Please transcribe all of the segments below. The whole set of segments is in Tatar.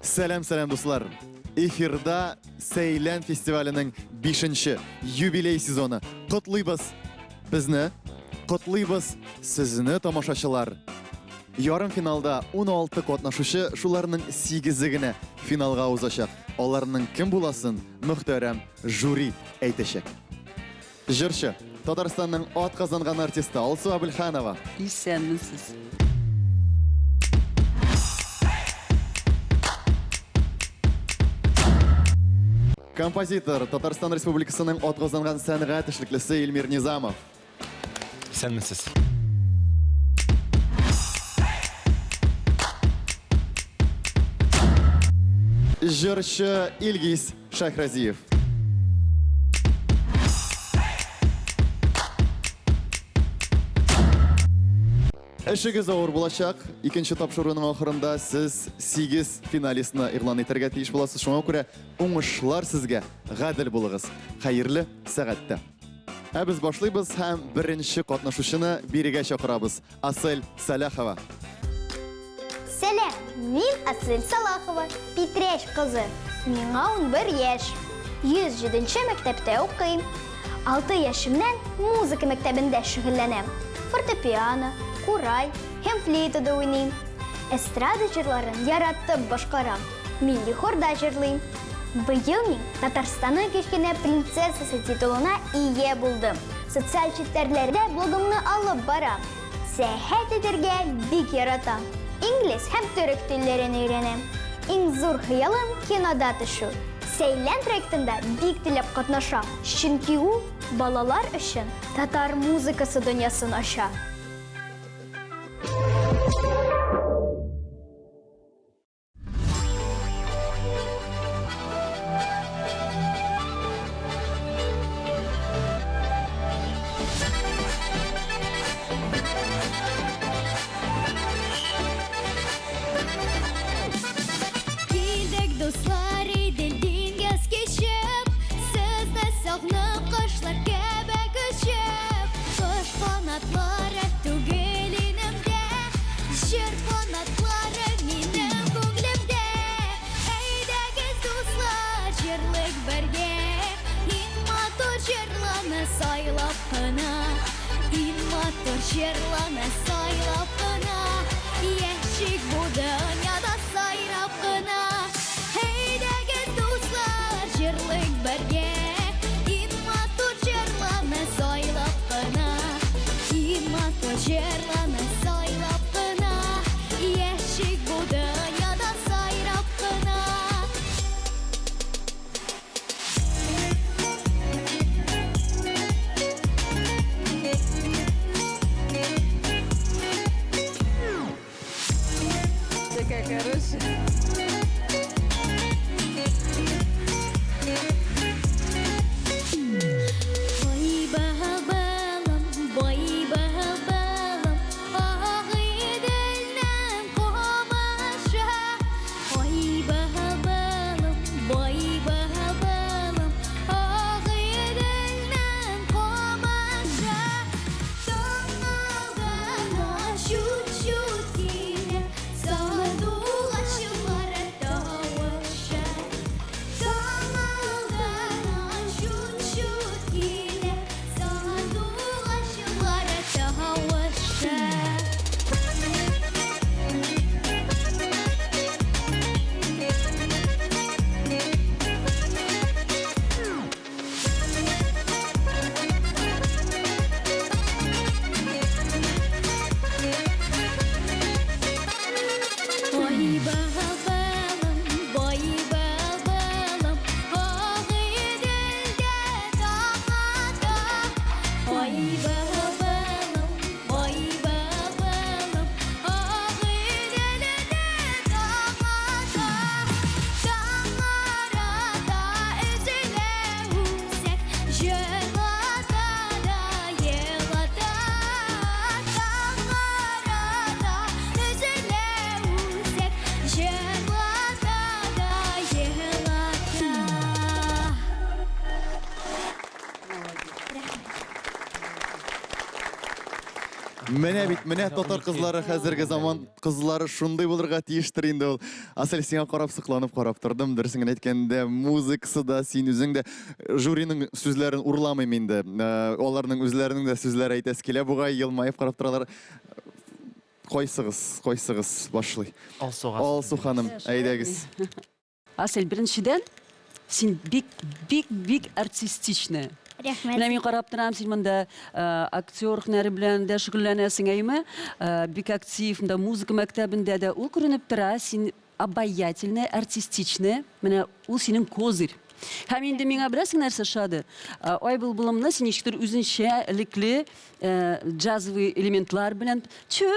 Сәлем достар. Эфирда Сейлен фестивалінің 5-ші юбилей сезоны. Құтлыйбыз бізні, құтлыйбыз сізні тамашашылар. Ярым финалда 16 қатнашушы шуларның 8-гіне финалға узашақ. Оларның кім буласын мұхтәрәм жюри әйтешек. Жыршы, Татарстанның ат қазанған артисті Алсу Абылханова. Исәнмісіз. Композитор Татарстан Республикасының ат қазанған сәнғат ішіліклісі Эльмир Низамов. Исәнмісіз. Жыршы Илгиз Шахразиев. Ішігіз ауыр болашақ. Екінші тапшыруының ақырында сіз 8 финалистіні иғлан етірге тиіш боласыз. Шоңа көре оңышлар сізге ғаділ болығыз. Қайырлы сәғатті. Біз башлайбыз һәм бірінші қатнашушыны береге шақырабыз. Асыл Салахова. Сәлем, мен Асыл Салахова, Петреш қызы. Меңа 11 яш. 107-ші мектепте оқиым. 6 яшымнан музыка мектебінде шүғілленем. Фортепиано, курай, һәм флейтада ойнайым. Эстрада жырларын яраттып башқарам. Милли хорда жырлайым. Быйыл мен Татарстанның кешкене принцессасы титулына ие булдым. Социаль читтерлерде блогымны алып барам. Сәхәт етерге бик яратам. İngiliz һәм түрек телләрен өйрәнәм. Иң зур хыялым кинода төшү. Сейлен проектында бик теләп катнашам. Чөнки ул балалар өчен татар музыкасы дөньясын ача. Жырлана сайлап кына, яшик бу дөньяда сайрап кына. Әйдәгез дуслар, җырлыйк бергә. Иң матур җырлана сайлап кына, иң матур җырлана сайлап кына, яшик бу дөньяда сайрап кына. Шут-шут килеп, садулашылар Менә татар кызлары хәзерге заман кызлары шундый булырга тиештер инде ул. Асыл сиңа карап сыкланып карап тордым. Дөресен әйткәндә, музыкасы да син үзең дә жюриның сүзләрен урламыйм инде. Аларның үзләренең дә сүзләре әйтәсе килә. Бугай елмаеп карап торалар. Койсыгыз башлый. Алсу ханым, әйдәгез. Асел, беренчедән, син бик артистичный. Рәхмәт. Менә мин карап торам, син монда актер һөнәре белән дә шөгыльләнәсең, әйме? Бик актив, монда музыка мәктәбендә дә ул күренеп тора, син обаятельный, артистичный. Менә ул синең козырь. Һәм инде миңа берәрсе нәрсә шады. Ай булымны син ничектер үзенчә элекле джазовый элементлар белән чү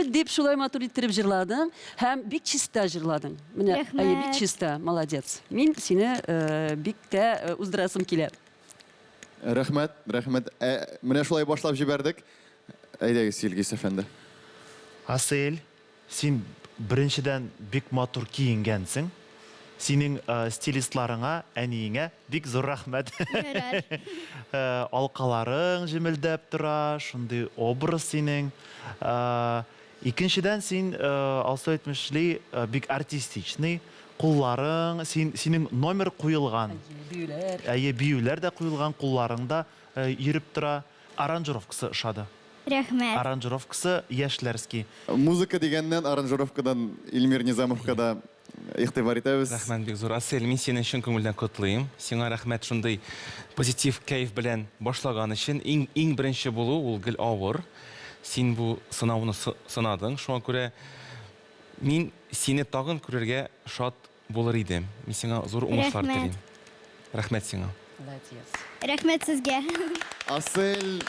дип шулай матур иттереп җырладың һәм бик чиста җырладың. Менә бик чиста, молодец. Мин сине бик тә уздырасым килә. Рәхмәт. Менә шулай башлап җибәрдек. Әйдәгез, Илгиз әфәнде. Асел, син беренчедән бик матур киенгәнсең. Синең стилистларыңа, әниеңә бик зур рәхмәт. Алкаларың җемелдәп тора, шундый образ синең. Икенчедән син алсу әйтмешли бик артистичный. Кулларың, синең номер куелган. Биюләр дә куелган, кулларыңда йөреп тора. Аранжировкасы шады. Рәхмәт. Аранжировкасы яшьләрский. Музыка дигәннән аранжировкадан Илмир Низамовка да игътибар итәбез. Рәхмәт бик зур. Асел, мин сине чын күңелдән котлыйм. Сиңа рәхмәт шундый позитив кайф белән башлаган өчен. Иң беренче булу ул гел авыр. Син бу сынауны сынадың. Шуңа күрә мин сине тагын күрергә шат булыр идем. Мин сиңа зур уңышлар телим. Рәхмәт сиңа. Молодец. Рәхмәт сезгә. Асел,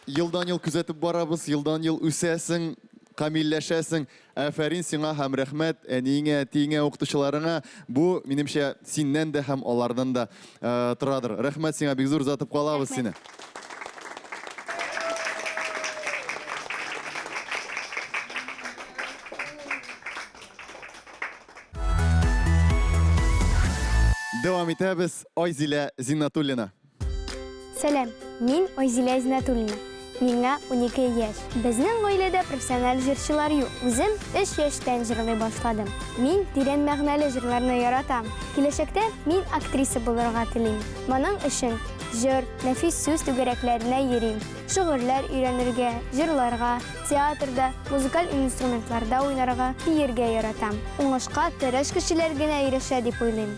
елдан-ел күзәтеп барабыз, елдан-ел үсәсең, камилләшәсең. Афәрин сиңа һәм рәхмәт әниеңә, әтиеңә, укытучыларыңа. Бу, минемчә, синнән дә һәм алардан да торадыр. Рәхмәт сиңа, бик зур узатып калабыз сине. Дәвам итәбез. Айзилә Зиннатуллина. Сәлам, мин Айзилә Зиннатуллина. Миңа 12 яшь. Безнең гаиләдә профессиональ җырчылар юк. Үзем 3 яшьтән җырлый башладым. Мин тирән мәгънәле җырларны яратам. Киләчәктә мин актриса булырга телим. Моның өчен җыр, нәфис сүз түгәрәкләренә йөрим. Шигырьләр өйрәнергә, җырларга, театрда, музыкаль инструментларда уйнарга, биергә яратам. Уңышка тырыш кешеләр генә ирешә дип уйлыйм.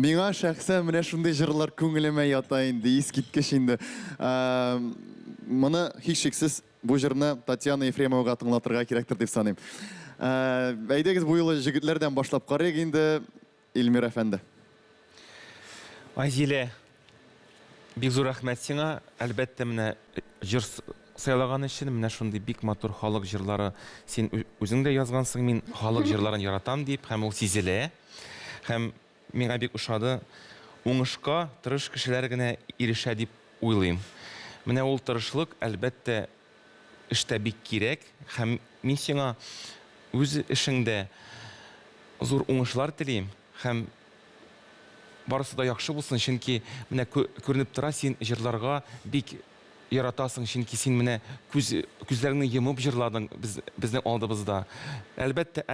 Миңа шәхсән менә шундый җырлар күңелемә ята инде, искиткеч инде. Моны һичшиксез бу җырны Татьяна Ефремовага тыңлатырга кирәктер дип саныйм. Әйдәгез бу юлы җегетләрдән башлап карыйк инде, Илмир әфәнде. Азилә, бик зур рәхмәт сиңа. Әлбәттә, менә җыр сайлаган өчен менә шундый бик матур халык җырлары син үзең дә язгансың, мин халык җырларын яратам дип, һәм ул сизелә. Һәм миңа бик ошады. Уңышка тырыш кешеләр генә ирешә дип уйлыйм. Менә ул тырышлык әлбәттә эштә бик кирәк, һәм мин сиңа үз эшеңдә зур уңышлар телим, һәм барысы да яхшы булсын, чөнки менә күренеп тора, син җырларга бик яратасың, чөнки син менә күзләреңне йомып җырладың безнең алдыбызда. Әлбәттә,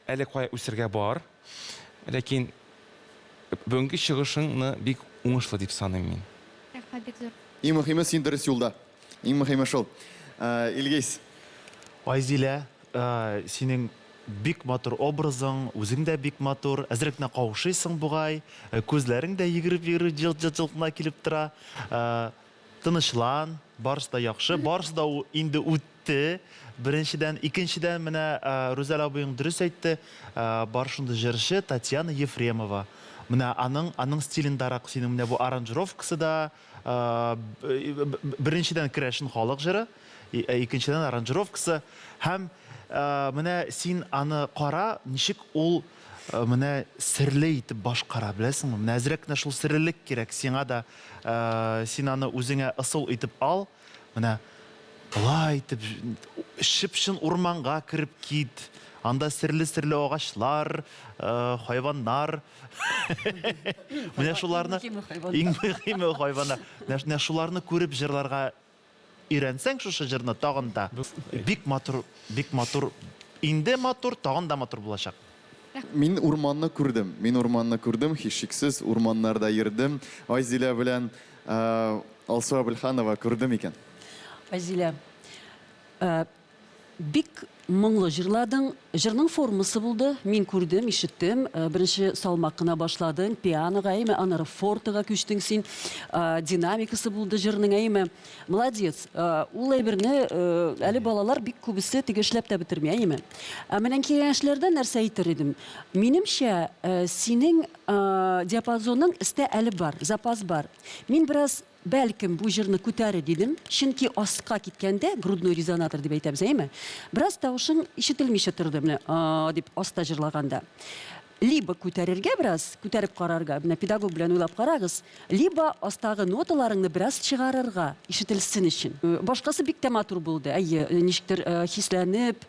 әле кая үсергә бар, ләкин бүгенге чыгышыңны бик уңышлы дип саныйм мин. Рәхмәт бик зур. Иң мөһиме син дөрес юлда. Иң мөһиме шул. Илгиз. Айзилә, синең бик матур образың, үзең дә бик матур, әзрәк кенә каушыйсың бугай, күзләрең дә йөгереп җылт-җылтына килеп тора. Тынычлан, барысы да яхшы, барысы да инде үтте. Беренчедән, икенчедән менә Рүзәл абыйың дөрес әйтте, бар шундый җырчы Татьяна Ефремова. Менә аның стилиндарак синең менә бу аранжировкасы да беренчедән керәшен халык җыры, икенчедән аранжировкасы һәм менә син аны кара, ничек ул менә серле итеп башкара, беләсеңме? Менә әзрәк кенә шул серлелек кирәк сиңа да. Син аны үзеңә ысул итеп ал. Менә булай итеп шипшин урманга кирип кит. Анда серле-серле агачлар, хайваннар. Менә шуларны иң мөһиме хайваннар. Менә шуларны күреп җырларга өйрәнсәң шушы җырны тагын да бик матур, инде матур, тагын да матур булачак. Мин урманны күрдем, һичшиксез урманнарда йөрдем. Айзилә белән Алсу Абелханова күрдем икән. Азилә, бик моңлы җырладың, җырның формасы булды, мин күрдем, ишеттем, беренче салмак кына башладың, пианога, әйме, аннары фортыга күчтең син, динамикасы булды җырның, әйме, молодец, ул әйберне әле балалар бик күбесе тигешләп тә бетерми, әйме. Менән килгән эшләрдә нәрсә әйтер идем? Минемчә, синең диапазоның истә әле бар, запас бар. Мин бераз бәлкем бу җырны күтәрер дидем, чөнки аска киткәндә, грудной резонатор дип әйтәбез, әйме, бераз тавышың ишетелмичә торды, менә дип аста җырлаганда. Либо күтәрергә бераз, күтәреп карарга, менә педагог белән уйлап карагыз, либо астагы ноталарыңны бераз чыгарырга, ишетелсен өчен. Башкасы бик тә матур булды. Әйе, ничектер хисләнеп,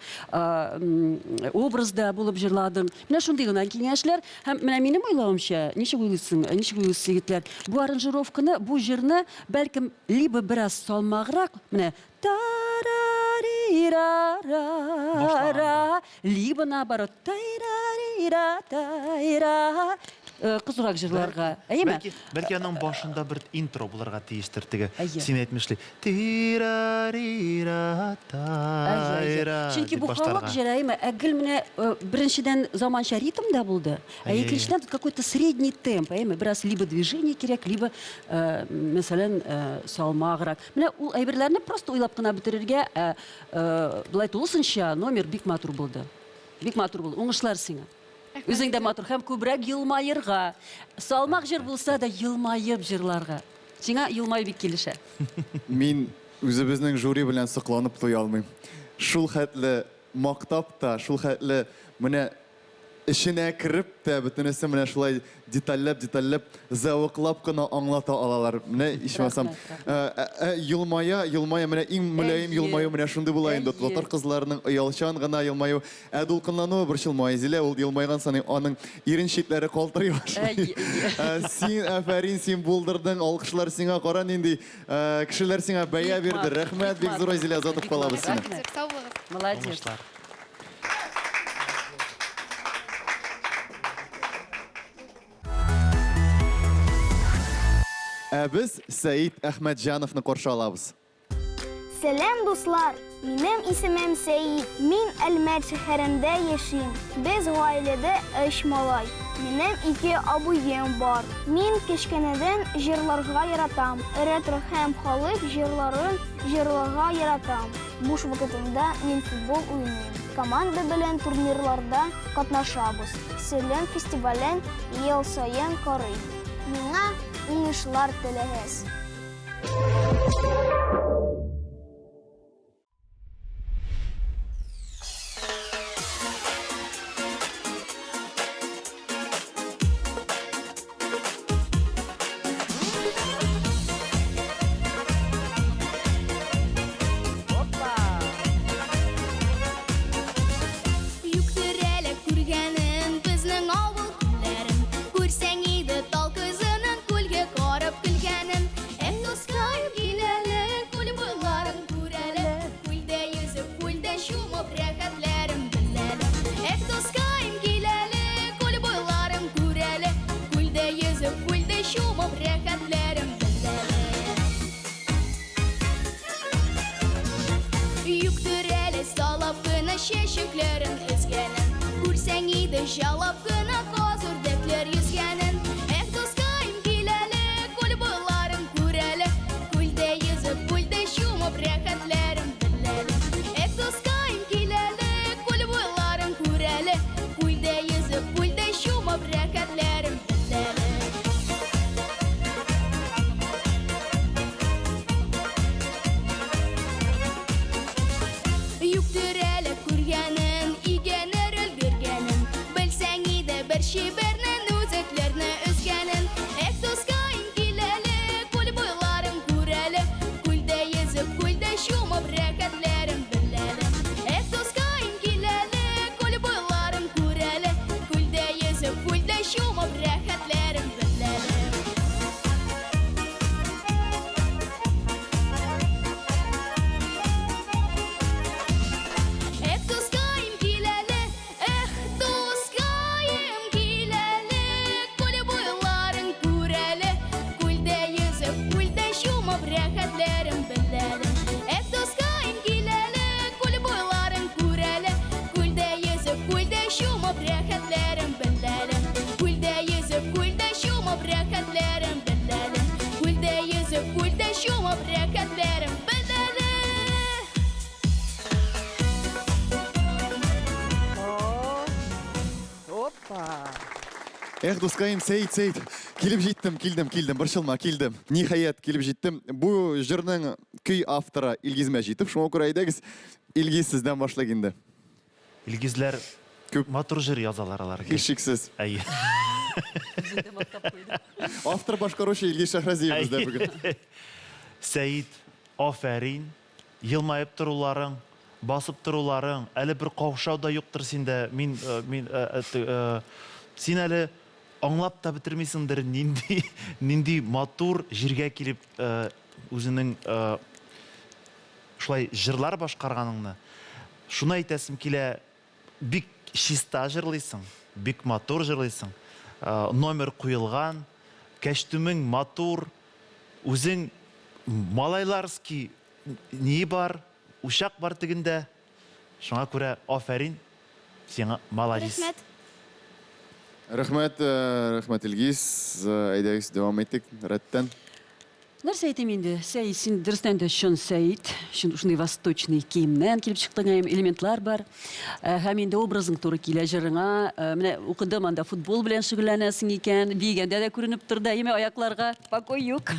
образда булып җырладың. Менә шундый гына киңәшләр. Һәм менә минем уйлавымча, ничек уйлыйсың, егетләр, бу аранжировканы, бу җырны бәлкем либо бераз салмаграк, менә либо наоборот кызурак җырларга, әйеме? Бәлки аның башында бер интро булырга тиештер теге. Әйе. Син әйтмешли. Чөнки бу халык җыры, әйеме, әгел менә беренчедән заманча ритмда булды, ә икенчедән какой-то средний темп, әйеме, бераз либо движение кирәк, либо мәсәлән салмаграк. Менә ул әйберләрне просто уйлап кына бетерергә, булай тулысынча номер бик матур булды. Бик матур булды. Уңышлар сиңа. Үзең дә матур һәм күбрәк елмаерга. Салмак җыр булса да елмаеп җырларга. Сиңа елмаю бик килешә. Мин үзебезнең жюри белән сокланып туя алмыйм. Шул хәтле мактап та, шул хәтле менә эченә кирип тә бөтенесе менә шулай детальләп, зәвыклап кына аңлата алалар. Менә ичмасам, елмая, менә иң мөлаем елмаю менә шундый була инде. Татар кызларының оялчан гына елмаю, дулкынлануы борчылмай. Зилә ул елмайган саны аның ирен читләре калтырый башлый. Син афәрин, син булдырдың, алкышлар сиңа кара нинди кешеләр сиңа бәя бирде. Рәхмәт, бик зур Зилә Азатов калабыз сине. Молодец. Без Сәид Әхмәтҗановны каршы алабыз. Сәлам дуслар, минем исемем Сәид. Мин Әлмәт шәһәрендә яшим. Без гаиләдә 3 малай. Минем ике абыем бар. Мин кечкенәдән җырларга яратам. Ретро һәм халык җырларын җырларга яратам. Буш вакытымда мин футбол уйныйм. Команда белән турнирларда катнашабыз. Сәлем фестивален ел саен карыйм. Миңа уңышлар теләгез. Юктырәле күргәнен безнең авыл күлләрен, күрсәң иде тал кызының күлгә карап көлгәнен. Дускайым киләле, күл буйларын күрәле, күлдә йөзеп, күлдә чумып рәхәтләрен беләле. Дускайым киләле, күл буйларын күрәле, күлдә йөзеп, күлдә чумып рәхәтләрен беләле. Юктырәле салап кына чәчәкләрен өзгәнен, күрсәң иде җалап кына каз үрдәкләр йөзгәнен. Дускайым киләле, күл буйларын күрәле, күлдә йөзеп, күлдә чумып рәхәтләрен беләле. Дускайым киләле, күл буйларын күрәле, күлдә йөзеп, күлдә чумып рәхәтләрен беләле. Юктырәле күргәнен, игәнер өлгергәнен, белсәң иде бер шибәрнен үзәкләрне өзгәнен. Дускайым киләле, күл буйларын күрәле, күлдә йөзеп, күлдә чумып рәхәтләрен беләле. Дускайым киләле, күл буйларын күрәле, күлдә йөзеп, күлдә чумып рәхәтләрен беләле. Дускайым киләле, дускайым киләле, күл буйларын күрәле, күлдә йөзеп, күлдә чумып рәхәтләрен беләле. Дускайым киләле, күл буйларын күрәле, күлдә йөзеп, күлдә чумып рәхәтләрен беләле. Күлдә йөзеп, күлдә чумып рәхәтләрен беләле. Күлдә йөзеп, күлдә чумып рәхәтләрен беләле. Дускайым, Сәйит, килеп җиттем, борчылма, килдем. Ниһаять килеп җиттем. Бу җырның көй авторы Илгиз Мәҗитов. Шуңа күрә әйдәгез, Илгиз сездән башлык инде. Илгизләр Күп. матур җыр язалар алар. Һичшиксез. Әйе. Автор башкаручы Илгиз Шәһрәзиев бездә бүген. Сәйит, афәрин, елмаеп торуларың, басып торуларың, әле бер каушау да юктыр синдә. Син әле аңлап та бетермисеңдер нинди матур җиргә килеп үзенең шулай җырлар башкарганыңны. Шуны әйтәсем килә, бик чиста җырлыйсың, бик матур җырлыйсың. Номер куелган, кәчтүмең матур, үзең малайларский ни бар, ушак бар тегендә. Шуңа күрә афәрин, сиңа молодец. Рәхмәт Илгиз. Әйдәгез дәвам итик. Рәттән. Нәрсә әйтем инде? Сәйит, син дөрестән дә шун Сәйит, шундый восточный киемнән килеп чыктың, элементлар бар. Һәм инде образың туры килә җырыңа. Менә укыдым анда футбол белән шөгыльләнәсең икән, бигәндә дә күренеп торды, яме аякларга покой юк.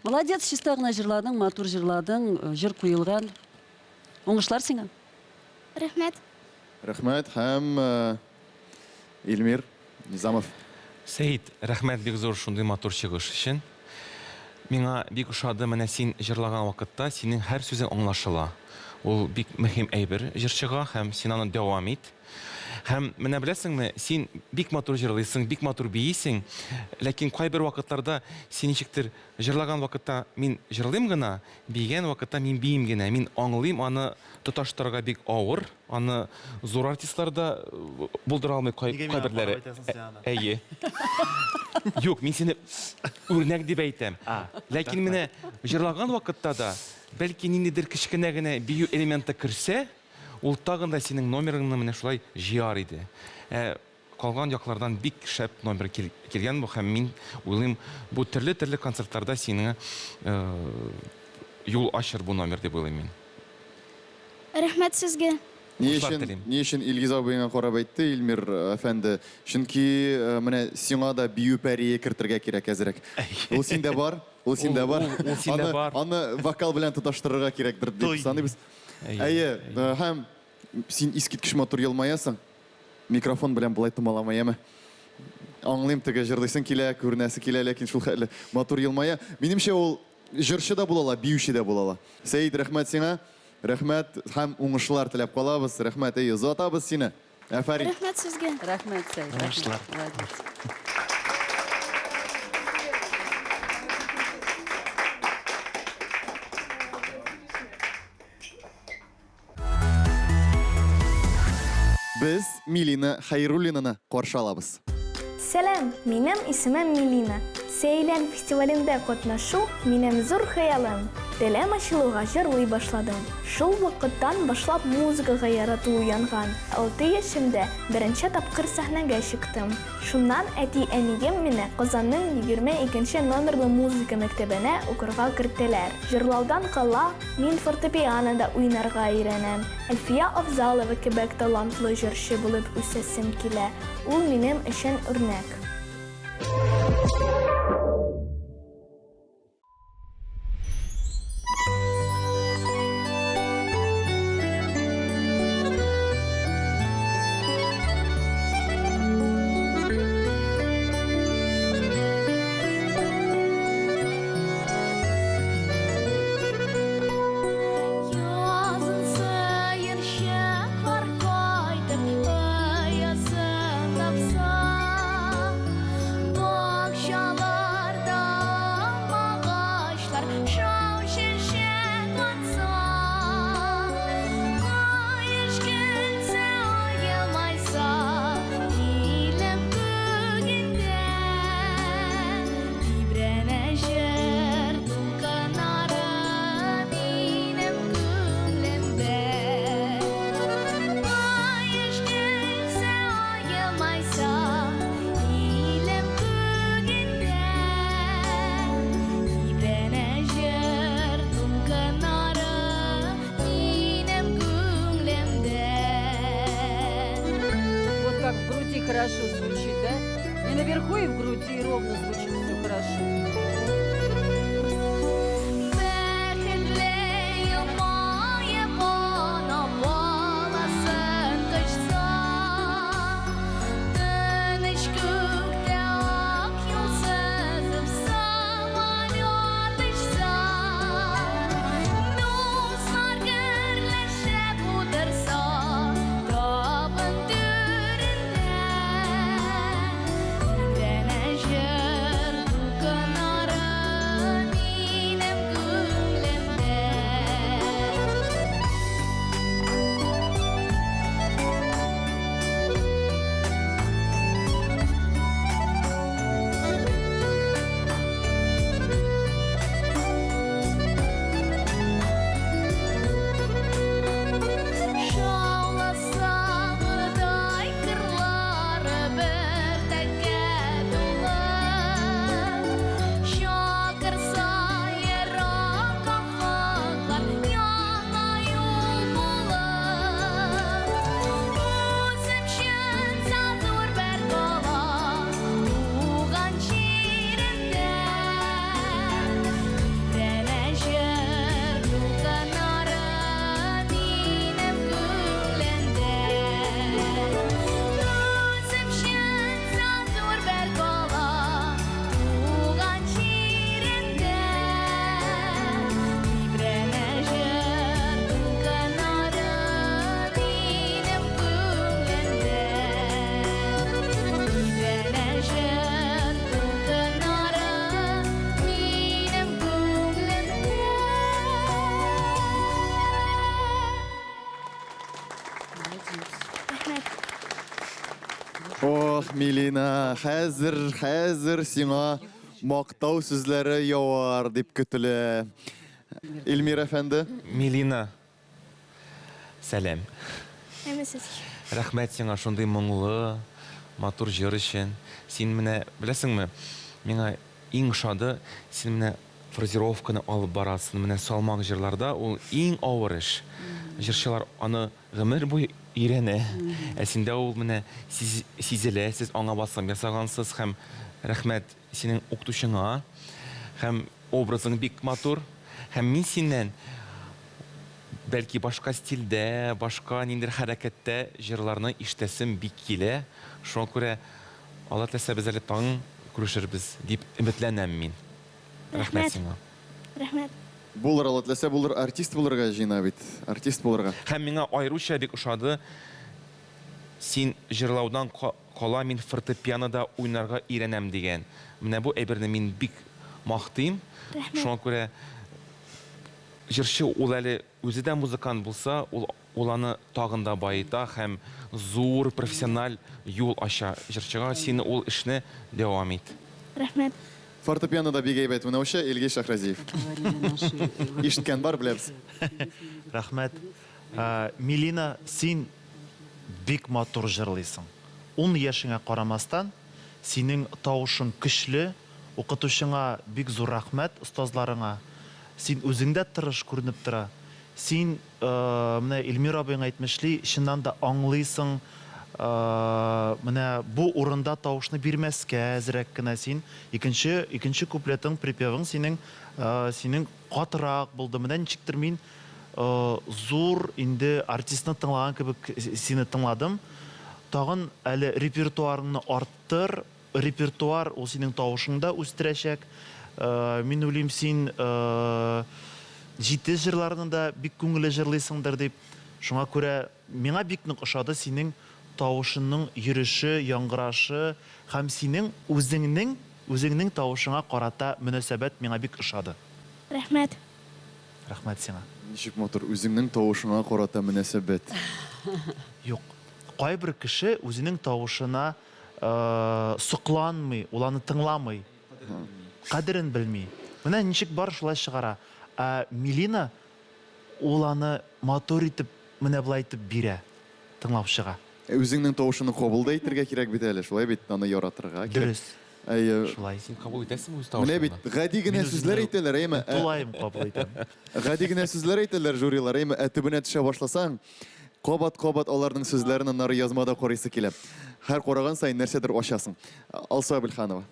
Молодец, чиста гына җырладың, матур җырладың, җыр куелган. Уңышлар сиңа. Рәхмәт һәм Илмир Низамов. Сәйит, рәхмәт бик зур шундый матур чыгыш өчен. Миңа бик ошады, менә син җырлаган вакытта синең һәр сүзең аңлашыла. Ул бик мөһим әйбер җырчыга һәм син аны дәвам ит. Һәм менә беләсеңме, син бик матур җырлыйсың, бик матур биисең, ләкин кайбер вакытларда син ничектер җырлаган вакытта мин җырлыйм гына, бигән вакытта мин биим генә, мин аңлыйм, аны тоташтырырга бик авыр, аны зур артистларда булдыра алмый кайберләре. Әйе. Юк, мин сине үрнәк дип әйтәм. Ләкин менә җырлаган вакытта да бәлки ниндидер кечкенә генә бию элементы керсә, ул тагын да синең номерыңны менә шулай җыяр иде. калган яклардан бик шәп номер килгән бу һәм мин уйлыйм бу төрле концертларда синең юл ачыр бу номер дип уйлыйм мин. Рәхмәт сезгә. Ни Хушлар өчен, телим. ни өчен Илгиз абыеңа карап әйтте Илмир әфәнде? Чөнки менә сиңа да бию пәрие кертергә кирәк әзрәк. Ул синдә бар, ул синдә бар. Ул синдә бар. Аны вокал белән тоташтырырга кирәктер Той. дип саныйбыз. Әйе, һәм син искиткеч матур елмаясың. Микрофон белән булай томаламаямы? Аңлыйм, теге җырлыйсың килә, күренәсе килә, ләкин шул хәтле матур елмая. Минемчә ул җырчы да булала, биюче дә булала. Сәйид, рәхмәт сиңа. Рәхмәт һәм уңышлар теләп калабыз. Рәхмәт, озатабыз сине. Афарин. Рәхмәт сезгә. Рәхмәт, Сәйд. Уңышлар. Молодец. Без Милина Хайруллинаны каршы алабыз. Сәлам, минем исемем Милина. Сейлән фестивалендә катнашу минем зур хыялым. Телем ачылуга җырлый башладым. Шул вакыттан башлап музыкага ярату уянган. 6 яшемдә беренче тапкыр сәхнәгә чыктым. Шуннан әти-әнигем мине Казанның 22 номерлы музыка мәктәбенә укырга кертәләр. Җырлаудан кала мин фортепианода уйнарга өйрәнәм. Әлфия Афзалова кебек талантлы җырчы булып үсәсем килә. Ул минем өчен үрнәк. Язын сыйырча кар кайтып, аясын тапса, бакчаларда агачлар шау-шешек атса, кайыш килсә аямайса, илем күгендә, тибрәнә җыр дулкыннары минем күңлемдә. Кайыш килсә аямайса, илем күгендә, тибрәнә җыр дулкыннары минем күңлемдә. Вот как в груди хорошо звучит, да? И наверху, и в груди ровно звучит все хорошо. Бәхетле елмая бана баласын кочса, тыныч күктә ак юлсызып самолет очса, дуслар гөрләшеп утырса, табын түрендә, тибрәнә җыр дулкыннары минем күңлемдә. Шауласа гырдай кырлары бер тәккә тулы, чакырса ерак афаклар яңа юл булыр. Үзем өчен зур бер кала туган җирендә, тибрәнә җыр дулкыннары минем күңлемдә. Үзем өчен зур бер кала туган җирендә, тибрәнә җыр дулкыннары минем күңлемдә. Тибрәнә җыр дулкыннары минем күңлемдә. Рәхмәт. Ох, Милина, хәзер сиңа мактау сүзләре явар дип көтелә. Илмир әфәнде, Милина. Сәлам. Әмәсез. Рәхмәт сиңа шундый моңлы, матур җыр өчен. Син менә беләсеңме? Миңа иң шады син менә фразировканы алып барасың. Менә салмак җырларда ул иң авыр эш. Җырчылар аны гомер буе өйрәнә. Ә синдә ул менә сизелә, сез аңа басым ясагансыз һәм рәхмәт синең укытучыңа. Һәм образың бик матур. Һәм мин синнән бәлки башка стильдә, башка ниндер хәрәкәттә җырларны ишетәсем бик килә. Шуңа күрә Алла теләсә без әле таң күрешербез дип өметләнәм мин. Рәхмәт сиңа. Рәхмәт. Булыр Алла теләсә булыр артист булырга җыена бит. Артист булырга. Һәм миңа аеруча бик ошады. Син җырлаудан кала мин фортепианода уйнарга өйрәнәм дигән. Менә бу әйберне мин бик мактыйм. Шуңа күрә җырчы ул әле үзе дә музыкант булса, ул аны тагын да байыта һәм зур профессиональ юл ача. Җырчыга син ул эшне дәвам ит. Рәхмәт. Фортепианода бик әйбәт уйнаучы Илгиз Шахразиев. Ишеткән бар беләбез. Рәхмәт. Милина, син бик матур җырлыйсың. 10 яшеңә карамастан, синең тавышың көчле, укытучыңа бик зур рәхмәт, остазларыңа. Син үзеңдә тырыш күренеп тора. Син менә Илмир абыйң әйтмешли, чыннан да аңлыйсың. Менә бу урында тавышны бирмәскә әзрәк кенә син. Икенче куплетың, припевың синең катырак булды. Менә ничектер мин зур инде артистны тыңлаган кебек сине тыңладым. Тагын әле репертуарыңны арттыр. Репертуар ул синең тавышыңда үстерәчәк. Мин уйлыйм син җитез җырларны да бик күңелле җырлыйсыңдыр дип. Шуңа күрә миңа бик нык ошады синең тавышының йөреше, яңгырашы һәм синең үзеңнең тавышыңа карата мөнәсәбәт миңа бик ошады. Рәхмәт. Рәхмәт сиңа. Ничек матур үзеңнең тавышыңа карата мөнәсәбәт. Юк. Кайбер кеше үзенең тавышына сокланмый, ул аны тыңламый. Кадерен белми. Менә ничек бар шулай чыгара. Милина ул аны матур итеп, менә булай итеп бирә тыңлаучыга. Үзеңнең тавышыңны кабул итәргә кирәк бит әле, шулай бит аны яратырга кирәк. Дөрес. Шулай. Син кабул итәсеңме үз Менә бит тавышыңны? гади генә сүзләр әйтәләр, әйме? Тулайым кабул итәм. Гади генә сүзләр әйтәләр жюрилар, әйме? Төбенә төшә башласаң, кабат аларның сүзләрен нары язмада карыйсы килә. Һәр караган сайын нәрсәдер ачасың. Алса Абелханова.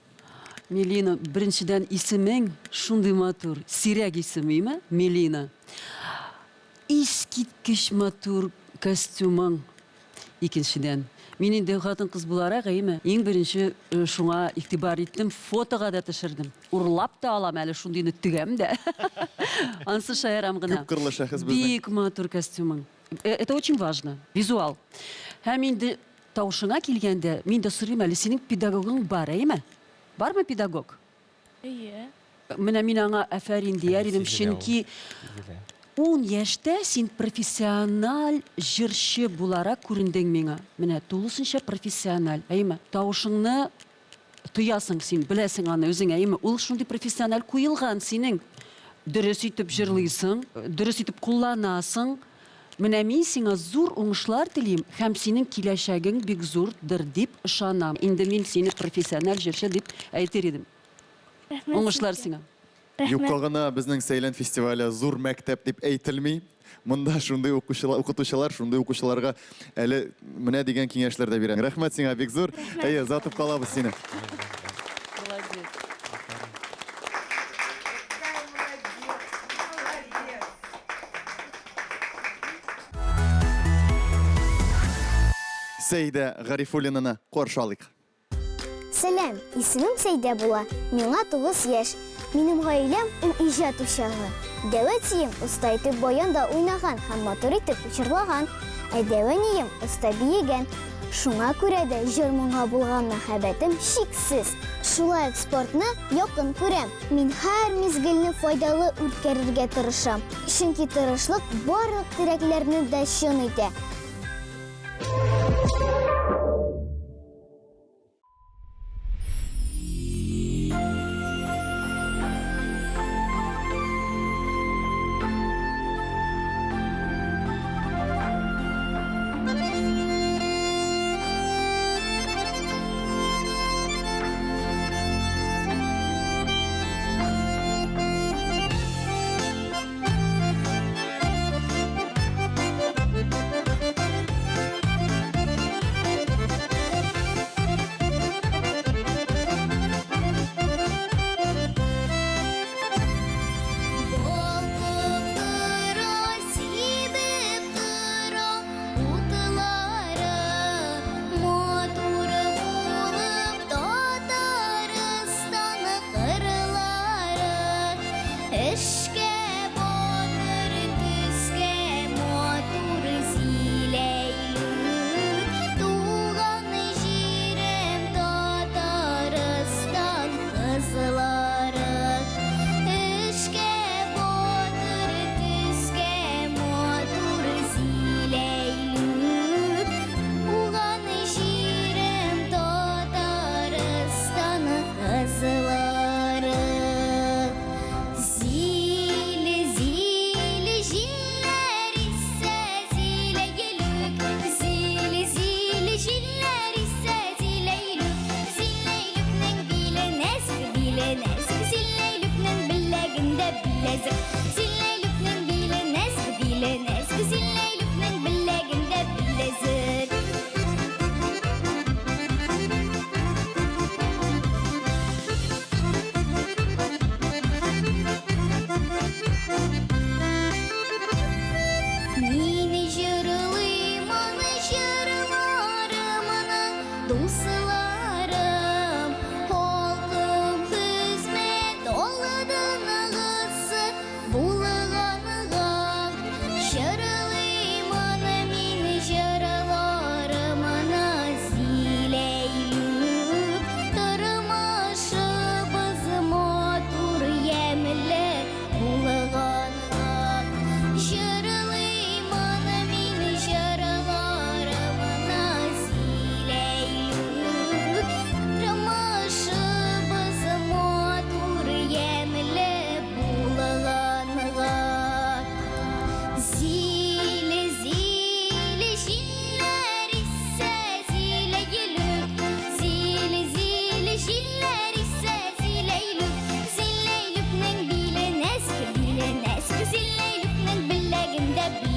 Мелина, беренчедән исемең шундый матур, сирәк исемеме? Мелина. Искиткеч матур костюмың. Икенчедән, мин инде хатын-кыз буларак, әйме, иң беренче шуңа игътибар иттем, фотога да төшердем. Урлап та алам әле шундыйны тегәм дә. Ансы шаярам гына. Күп кырлы шәхес безнең. Бик матур костюмың. Это очень важно. Визуал. Һәм инде тавышыңа килгәндә, мин дә сорыйм әле, синең педагогың бар, әйме? Бармы педагог? Әйе. Менә мин аңа афәрин дияр идем, чөнки 10 яшьтә син профессиональ җырчы буларак күрендең миңа. Менә тулысынча профессиональ, әйме? Тавышыңны тоясың син, беләсең аны үзең, әйме? Ул шундый профессиональ куелган синең. Дөрес итеп җырлыйсың, дөрес итеп кулланасың. Менә мин сиңа зур уңышлар телим һәм синең киләчәгең бик зурдыр дип ышанам. Инде мин сине профессиональ җырчы дип әйтер идем. Уңышлар сиңа. Юкка гына безнең Сәйлән фестивале зур мәктәп дип әйтелми. Монда шундый укытучылар, шундый укучыларга әле менә дигән киңәшләр дә бирәм. Рәхмәт сиңа бик зур. Әйе, затып калабыз сине. Сәйдә Гарифуллинаны каршы алыйк. Сәлам, исемем Сәйдә була. Миңа 9 яшь. Минем гаиләм ул иҗат учагы. Дәвәтием уста итеп баянда уйнаган һәм матур итеп җырлаган. Дәвәнием уста биегән. Шуңа күрә дә җыр моңа булган мәхәббәтем чиксез. Шулай спортны якын күрәм. Мин һәр мизгелне файдалы үткәрергә тырышам. Чөнки тырышлык барлык теләкләрне дә чын итә.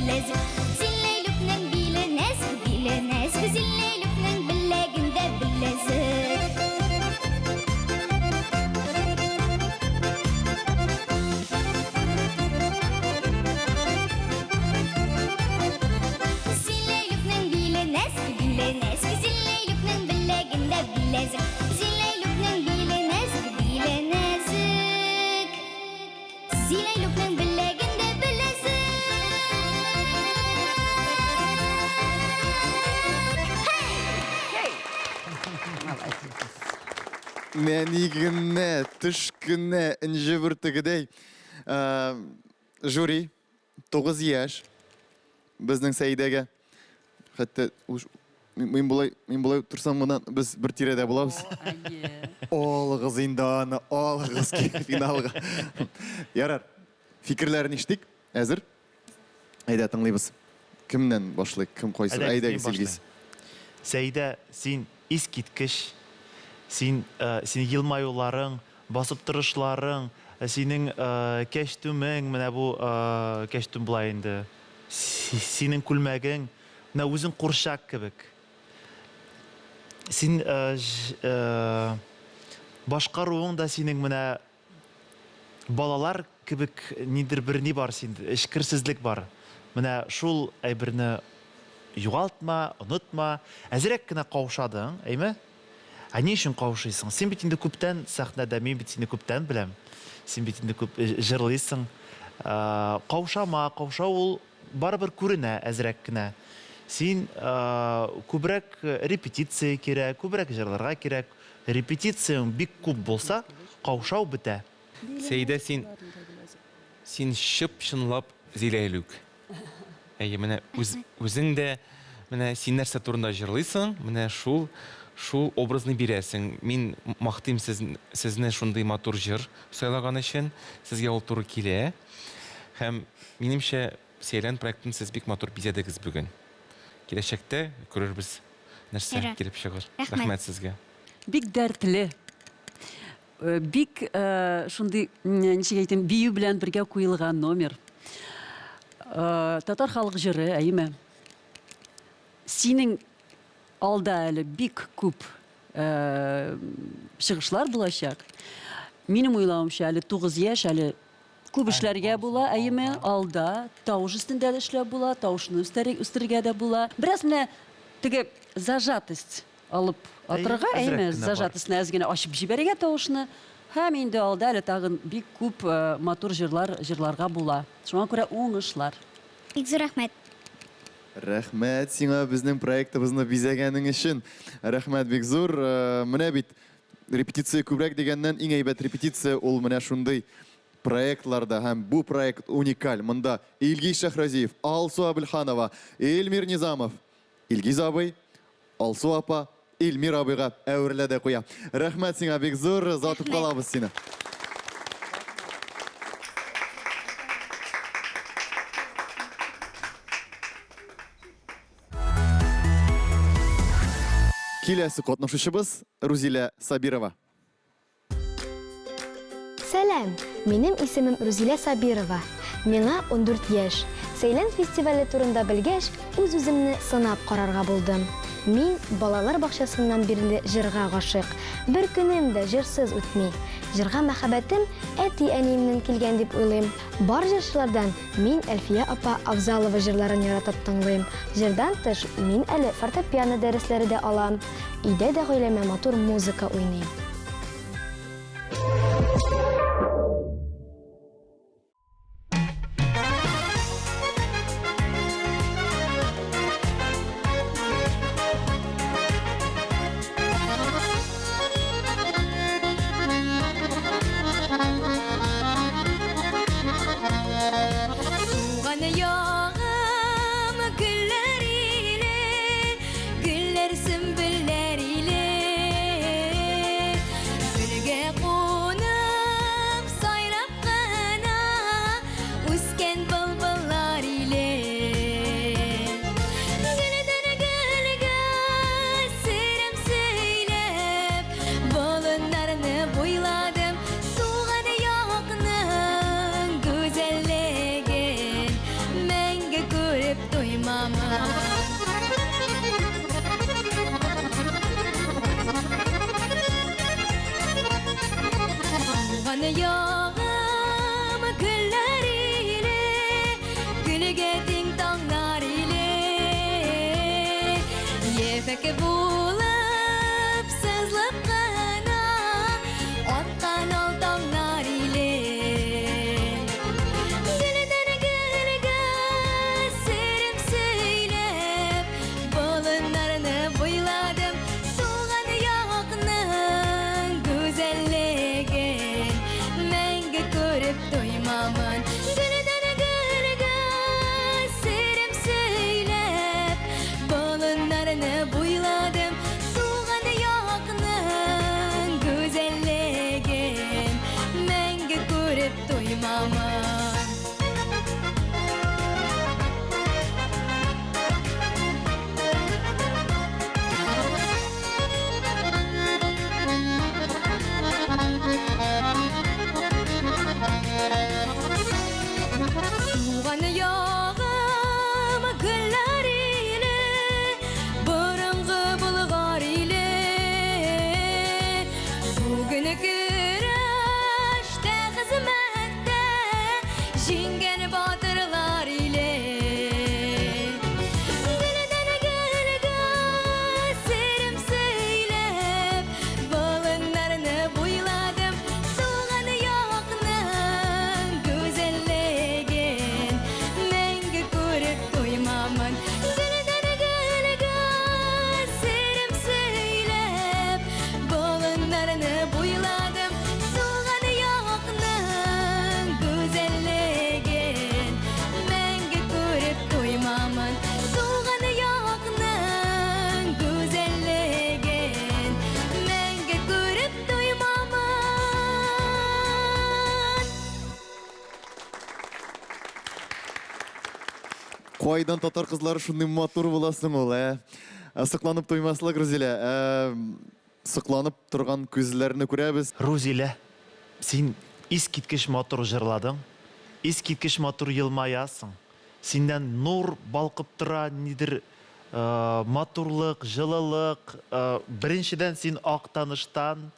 billezik. Zilleylüknün bile nezik, zilleylüknün billeginde billezik. Zilleylüknün bile nezik, zilleylüknün billeginde billezik. Zilleylüknün bile nezik, zilleylüknün billeginde billezik. Mənigine, tışkine, ince vırtıgıday. Jüri, 9 yaş. Bizden Seyidege. Hatta men bulay tursam buna biz bir tirede bulabız. Ol kız indana, ol kız finalga. Yarar. Fikirlerini içtik. Hazır. Haydi tınlayız. Kimden başlayık? Kim koysun? Haydi Silgis. Seyde sen iskitkiş, sen yılmayuların, basıp duruşların, senin keştümün, mene bu keştüm bulayındı. Senin külmegin, mene uzun kurşak kibik. Sen başkaruğun da senin mene balalar kibik nidir bir ni var sen, işkirsizlik var. Mene şul aybirini yuğaltma, unutma. Әзірек кенә каушадың, әйме? Ни өчен каушыйсың? Син бит инде күптән сәхнәдә, мин бит сине күптән беләм. Син бит инде күп җырлыйсың. Каушама, каушау ул барыбер күренә әзрәк кенә. Син күбрәк репетиция кирәк, күбрәк җырларга кирәк. Репетицияң бик күп булса, каушау бетә. Сәйдә син шып шынлап зиләйлүк. Әйе, менә үзең дә менә син нәрсә турында җырлыйсың, менә шул образны бирәсең. Мин мактыйм сезне шундый матур җыр сайлаган өчен, сезгә ул туры килә. Һәм минемчә Сейлән проектын сез бик матур бизәдегез бүген. Киләчәктә күрербез нәрсә килеп чыгыр. Рәхмәт сезгә. Бик дәртле. Бик шундый, ничек әйтим, бию белән бергә куелган номер. Татар халык җыры, әйме. Синең алда әле бик күп чыгышлар булачак. Минем уйлавымча, әле 9 яшь, әле күп эшләргә була, әйме, алда тавыш өстендә дә эшләп була, тавышны үстергә дә була. Бераз менә теге зажатость алып атырга, әйме, зажатостьны әзгенә ачып җибәргә тавышны. Һәм инде алда әле тагын бик күп матур җырларга була. Шуңа күрә уңышлар. Бик зур рәхмәт. Рәхмәт сиңа безнең проектыбызны бизәгәнең өчен. Рәхмәт бик зур. Менә бит репетиция күбрәк дигәннән иң әйбәт репетиция ул менә шундый проектларда һәм бу проект уникаль. Монда Илгиз Шәһрәзиев, Алсу Абелханова, Эльмир Низамов, Илгиз абый, Алсу апа, Эльмир абыйга әверелә куя. Рәхмәт сиңа бик зур. Затып калабыз сине. Киләсе катнашучыбыз Рузилә Сабирова. Сәлам, минем исемем Рузилә Сабирова. Миңа 14 яшь. Сейлән фестивале турында белгәч, үз-үземне сынап карарга булдым. Мин балалар бакчасыннан бирле җырга гашык. Бер көнем дә җырсыз үтми. Җырга мәхәббәтем әти-әниемнән килгән дип уйлыйм. Бар җырчылардан мин Әлфия апа Авзалова җырларын яратып тыңлыйм. Җырдан тыш мин әле фортепиано дәресләре дә алам. Өйдә дә гаиләмә матур музыка уйныйм. Güller sümbüller ile duymamın. Bana yağım güller ile, gülgetin dağlar ile, yefek bulup sızlıp kana, ottan ol dağlar ile. Gülden gülge serim söylep, balınlarını boyladım, soğan yakının güzelliğin, menge görüp doymamın. Gülden gülge serim söylep, balınlarını boyladım, soğan yakının güzelliğin, menge görüp doymamın. Tuğan yağım güller ile, burungu bulgar ile, bugün güreşte hizmette, jingen batırlar ile. Gülden gülge serim söylep, balınlarını boyladım, soğan yakının güzelliğin, menge görüp doymamın. Gülden gülge serim söylep, balınlarını boyladım, soğan yakının güzelliğin, menge görüp doymamın. Soğan yakının güzelliğin, menge görüp doymamın. Койдан татар кызлары шундый матур буласың ул, Сыкланып туймаслык, Рузилә. Сыкланып торган күзләрне күрәбез. Рузилә, син искиткеч матур җырладың, искиткеч матур елмаясың. Синдән нур балкып тора, нидер матурлык, җылылык. Беренчедән син Актаныштан,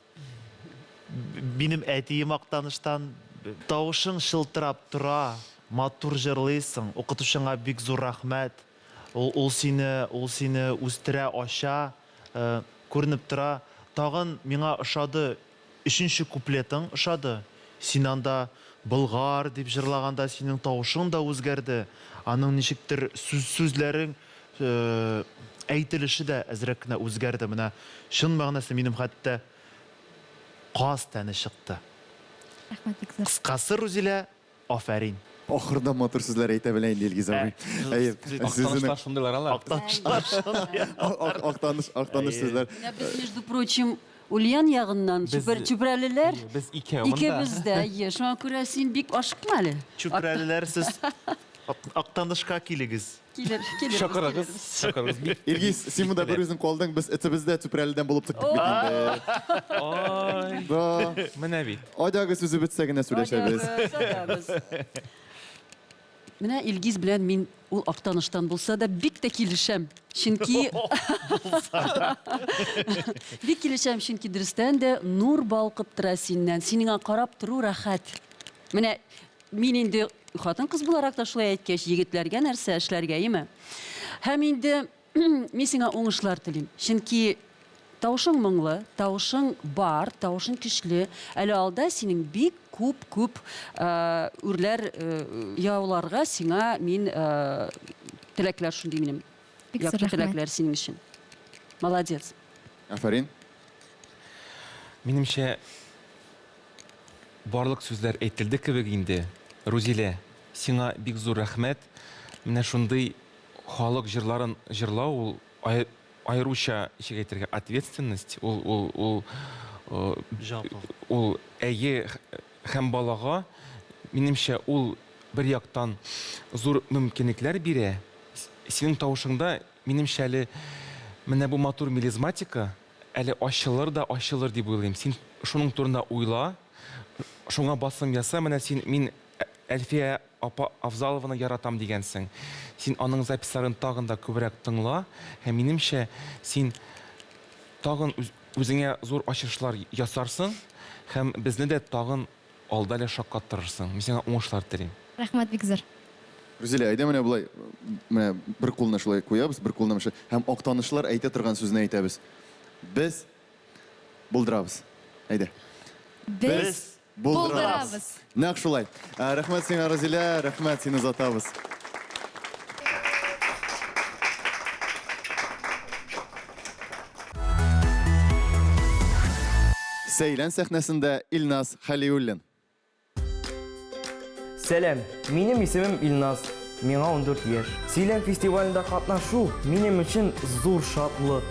минем әтием Актаныштан, тавышың шылтырап тора, матур җырлыйсың. Укытучыңа бик зур рәхмәт. Ул сине үстерә, ача, күренеп тора. Тагын миңа ошады, 3нче куплетың ошады. Син анда Болгар дип җырлаганда синең тавышың да үзгәрде. Аның ничектер сүзләрең әйтелеше дә әзрәк кенә үзгәрде. Менә шун мәгънәсе минем хәтта каз тәне чыкты. Рәхмәт бик зур. Кыскасы, Рузилә, афәрин. Ахырда матур сүзләр әйтә белә инде Илгиз абый. Актаныштар шундыйлар алар. Актаныш сүзләр. Менә без, между прочим, Ульян ягыннан чүпрәлеләр. Без икәү монда. Икебез дә, шуңа күрә син бик ашыкма әле. Чүпрәлеләр, сез Актанышка килегез. Килер. Шакырыгыз. Илгиз, син монда бер үзең калдың, без этебездә Түпрәледән булып тыктык бит инде. Ой, Да. менә бит. Адагы сүзе бетсә генә сөйләшәбез. Менә Илгиз белән мин ул Актаныштан булса да бик тә килешәм. Чөнки бик килешәм, чөнки дөрестән дә нур балкып тора синнән. Синеңа карап тору рәхәт. Менә мин инде хатын-кыз буларак та шулай әйткәч, егетләргә нәрсә эшләргә, име? Һәм инде мин сиңа уңышлар телим. Чөнки тавышың моңлы, тавышың бар, тавышың көчле. Әле алда синең бик күп үрләр яуларга сиңа мин теләкләр шундый минем. Бик зур Яклы рәхмәт. теләкләр синең өчен. Молодец. Афарин. Минемчә барлык сүзләр әйтелде кебек инде. Рузилә, сиңа бик зур рәхмәт. Менә шундый халык җырларын җырлау ул айруча ишек әйтергә ответственность. Ул әйе һәм балага минемчә ул бер яктан зур мөмкинлекләр бирә. Синең тавышыңда минемчә әле менә бу матур мелизматика әле ачылыр дип уйлыйм. Син шуның турында уйла, шуңа басым яса, менә мин Әлфия апа Авзалованы яратам дигәнсең. Син аның записларын тагын да күбрәк тыңла. Һәм минемчә, син тагын үзеңә зур ачышлар ясарсың, һәм безне дә тагын алда әле шаккаттырырсың. Мин сиңа уңышлар телим. Рәхмәт бик зур. Рузилә, әйдә менә булай, менә бер кулны шулай куябыз, бер кулны мышы, һәм актанышлар әйтә торган сүзне әйтәбез. Без булдырабыз. Әйдә. Без булдырабыз. Нәкъ шулай. Рәхмәт сиңа, Рузилә, рәхмәт, сине озатабыз. Сәйлән сәхнәсендә Илназ Халиуллин. Сәлем, минем исемем Илназ, миңа 14 яшь. Сөйләм фестивалендә катнашу минем өчен зур шатлык.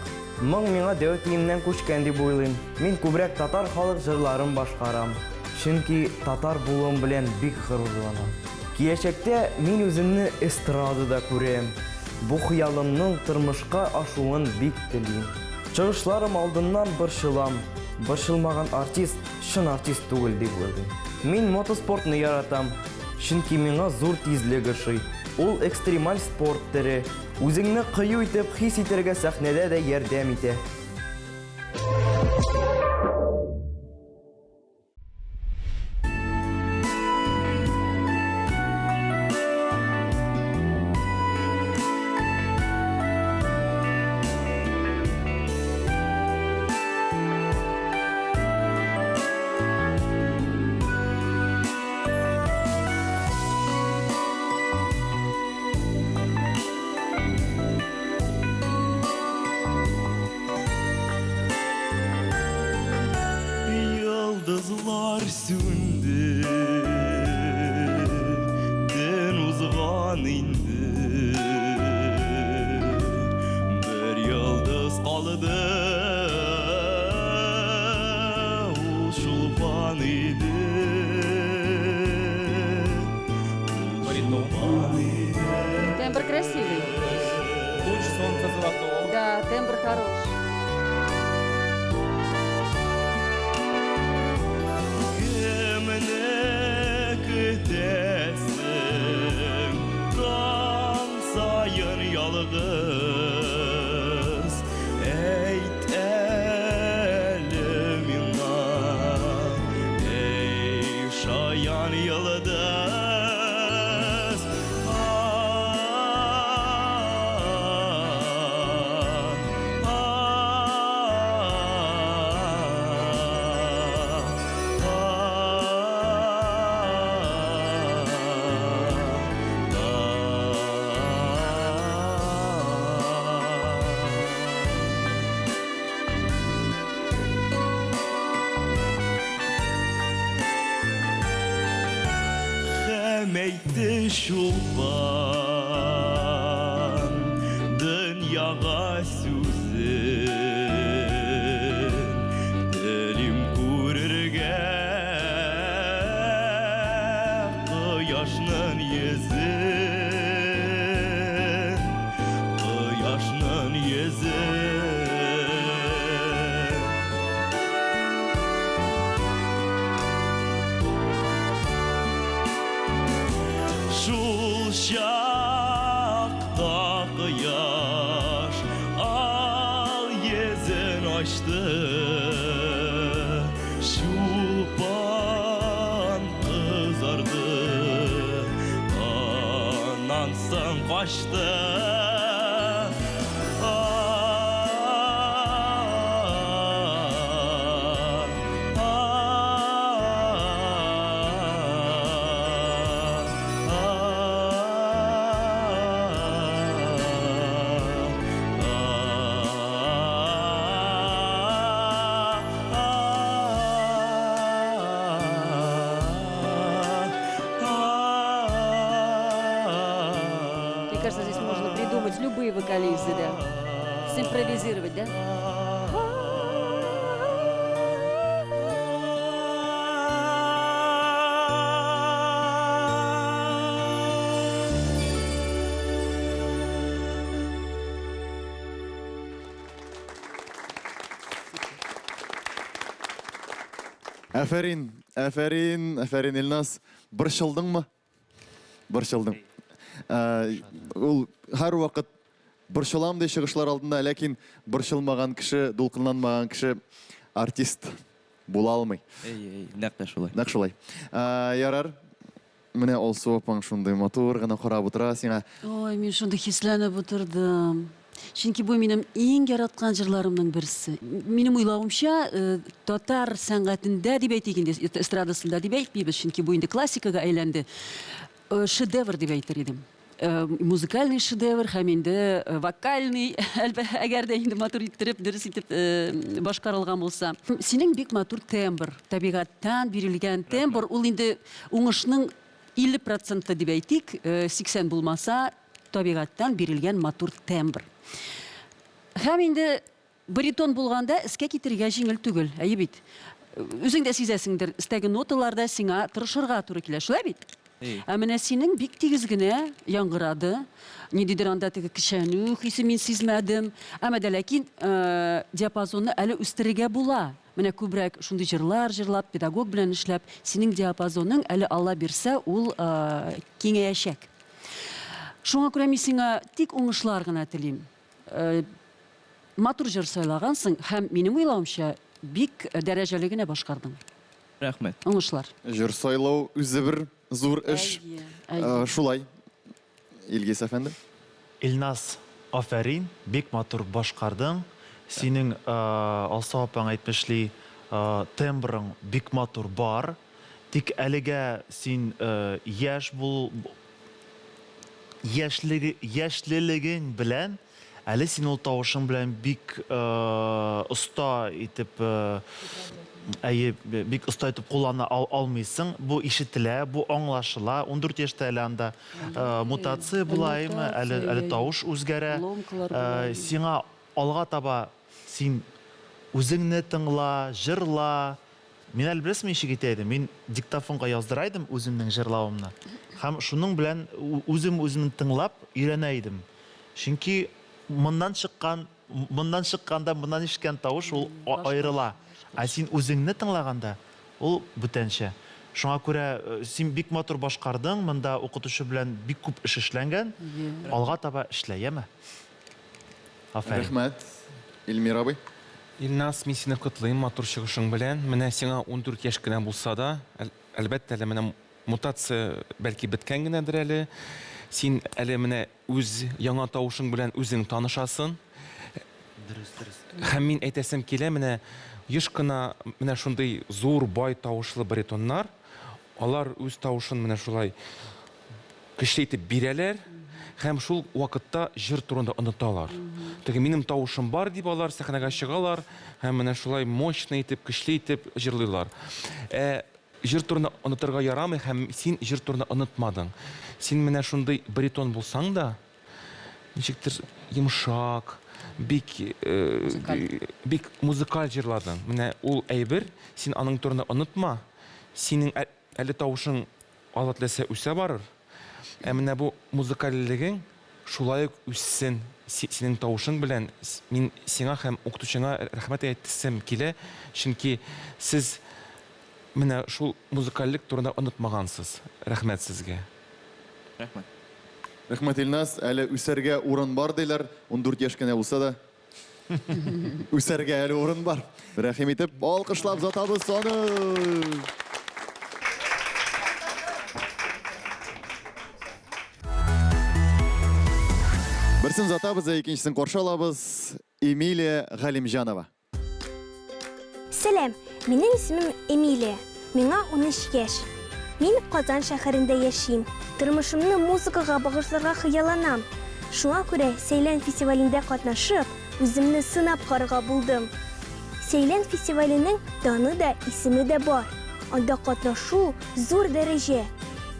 Моң миңа дәүләт иемнән күчкән дип уйлыйм. Мин күбрәк татар халык җырларын башкарам. Чөнки татар булуым белән бик горурланам. Киләчәктә мин үземне эстрадада күрәм. Бу хыялымның тормышка ашуын бик телим. Чыгышларым алдыннан борчылам. Борчылмаган артист шын артист түгел дип уйлыйм. Мин мотоспортны яратам. Чөнки миңа зур тизлек ошый. Ул экстремаль спорт төре. Үзеңне кыю итеп хис итәргә сәхнәдә дә ярдәм итә. Yıldızlar söndü, den uzağan indi. Bir yıldız kaldı, o şulpan idi. Şulpan idi. Тембр красивый. Луч сонця золотого. Да, тембр хороший. Kimine gidesin, kan sayın yalğız. Eyt elimina, ey şayan yıldız. Meydi şulpan dünyaga süzün dilim kururge kıyaşnın yüzün kıyaşnın yüzün Şul şakta kıyaş al yüzün açtı Şulpan kızardı Anansın kaçtı Мне кажется, здесь можно придумать любые вокализы, да. Симпровизировать, да? Афәрин, афәрин, афәрин Илназ. Борчылдыңмы? борчылдым. Ул һәр вакыт борчылам ди чыгышлар алдында, ләкин борчылмаган кеше, дулкынланмаган кеше артист була алмый. Нәкъ шулай. Нәкъ шулай. Ярар. Менә Алсу апаң шундый матур гына карап утыра сиңа. Ой, мен шунда хисләнеп утырдым. Чөнки бу минем иң яраткан җырларымның берсе. Минем уйлавымча, татар сәнгатендә дип әйтик инде, эстрадасында дип әйтмибез, чөнки бу инде классикага әйләнде. Шедевр дип әйтер идем. Музыкальный шедевр һәм инде вокальный, әгәр дә инде матур иттереп, дөрес итеп башкарылган булса. Синең бик матур тембр, табигатьтән бирелгән тембр, ул инде уңышның 50% дип әйтик, 80 булмаса, табигатьтән бирелгән матур тембр. Һәм инде баритон булганда эскә китергә җиңел түгел, әйе бит. Үзең дә сизәсеңдер, истәге ноталарда сиңа тырышырга туры килә, шулай бит? Ә менә синең бик тигез генә яңгырады. Ниндидер анда теге кешәнү хисе мин сизмәдем. Әмма дә ләкин диапазонны әле үстерергә була. Менә күбрәк шундый җырлар җырлап, педагог белән эшләп, синең диапазоның әле Алла бирсә, ул киңәячәк. Шуңа күрә мин сиңа тик уңышлар гына телим. Матур җыр сайлагансың һәм минем уйлавымча бик дәрәҗәле генә башкардың. Рәхмәт. Уңышлар. Җыр сайлау үзе бер зур эш. Шулай. Илгиз әфәнде. Илназ, афәрин, бик матур башкардың. Синең Алсу апаң әйтмешли, тембрың бик матур бар. Тик әлегә син яшьлелегең белән, әле син ул тавышың белән бик оста итеп бик оста итеп куллана алмыйсың. Бу ишетелә, бу аңлашыла. 14 яшьтә әле анда мутация булаймы, әле тавыш үзгәрә. Сиңа алга таба син үзеңне тыңла, җырла. Мин әле беләсезме ничек итә идем? Мин диктофонга яздыра идем үземнең җырлавымны. Һәм шуның белән үземне тыңлап өйрәнә идем. Чөнки моннан чыкканда, моннан ишеткән тавыш ул аерыла. Ә син үзеңне тыңлаганда, ул бүтәнчә. Шуңа күрә син бик матур башкардың, монда укытучы белән бик күп эш эшләнгән. Алга таба эшләяме? Афәрин. Рәхмәт. Илмир абый. Илназ, мин сине котлыйм матур чыгышың белән. Менә сиңа 14 яшь кенә булса да, әлбәттә әле менә мутация бәлки беткән генәдер әле. Син әле менә үз яңа тавышың белән үзең танышасың. Һәм мин әйтәсем килә, менә еш кына менә шундый зур бай тавышлы баритоннар, алар үз тавышын менә шулай көчле итеп бирәләр. Һәм шул вакытта җыр турында оныталар. Теге минем тавышым бар дип алар сәхнәгә чыгалар, һәм менә шулай мощный итеп, көчле итеп җырлыйлар. Җыр турында онытырга ярамый, һәм син җыр турында онытмадың. Син менә шундый баритон булсаң да, ничектер йомшак, бик музыкаль җырладың. Менә ул әйбер, син аның турында онытма. Синең әле тавышың Алла теләсә үсә барыр. Ә менә бу музыкальлегең шулай ук үссен. Синең тавышың белән мин сиңа һәм укытучыңа рәхмәт әйтсем килә, чөнки сез менә шул музыкальлек турында онытмагансыз. Рәхмәт сезгә. Рәхмәт. Рәхмәт Илназ, әле үсәргә урын бар диләр. 14 яшь кенә булса да. Үсәргә әле урын бар. Рәхим итеп, алкышлап затабыз соны. Берсен затабыз, икенчесен каршы алабыз. Эмилия Галимҗанова. Сәлам, минем исемем Эмилия. Миңа 13 яшь. Мин Казан шәһәрендә яшим. Тормышымны музыкага багышларга хыялланам. Шуңа күрә Сәйлән фестивалендә катнашып, үземне сынап карарга булдым. Сәйлән фестиваленең даны да, исеме дә бар. Анда катнашу зур дәрәҗә.